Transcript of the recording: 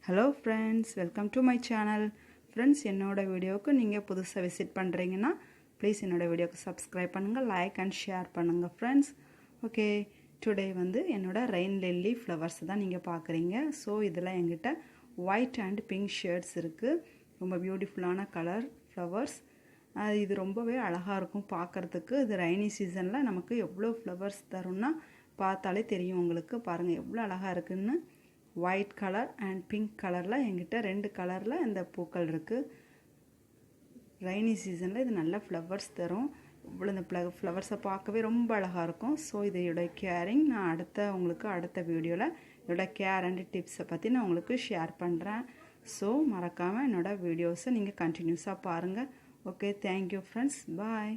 Hello friends, welcome to my channel. Friends, என்னோட வீடியோக்கு நீங்க புதுசா விசிட் பண்றீங்கன்னா ப்ளீஸ் என்னோட வீடியோக்கு சப்ஸ்கிரைப் பண்ணுங்க, லைக் அண்ட் ஷேர் பண்ணுங்க friends. ஓகே, டுடே வந்து என்னோட ரெயின் லில்லி ஃப்ளவர்ஸ் தான் நீங்க பார்க்கறீங்க. சோ இதெல்லாம் என்கிட்ட white and pink shades இருக்கு. ரொம்ப பியூட்டிஃபுல்லான கலர் ஃப்ளவர்ஸ். இது ரொம்பவே அழகா இருக்கும் பார்க்கிறதுக்கு. இது ரெய்னி சீசன்ல நமக்கு எவ்வளவு ஃப்ளவர்ஸ் தரும்னா பார்த்தாலே தெரியும் உங்களுக்கு. பாருங்க எவ்வளவு அழகா இருக்குன்னு. white color and pink colorல என்கிட்ட ரெண்டு கலர்ல இந்த பூக்கள் இருக்கு. ரெய்னி சீசன்ல இது நல்ல ஃப்ளவர்ஸ் தரும். இவ்வளவு இந்த ஃப்ளவர்ஸை பார்க்கவே ரொம்ப அழகா இருக்கும். ஸோ இதோட கேரிங் நான் உங்களுக்கு அடுத்த வீடியோல இதோட கேர் அண்ட் டிப்ஸை பற்றி நான் உங்களுக்கு ஷேர் பண்ணுறேன். ஸோ மறக்காமல் என்னோட வீடியோஸை நீங்கள் கண்டினியூஸாக பாருங்கள். ஓகே, தேங்க்யூ ஃப்ரெண்ட்ஸ், பாய்.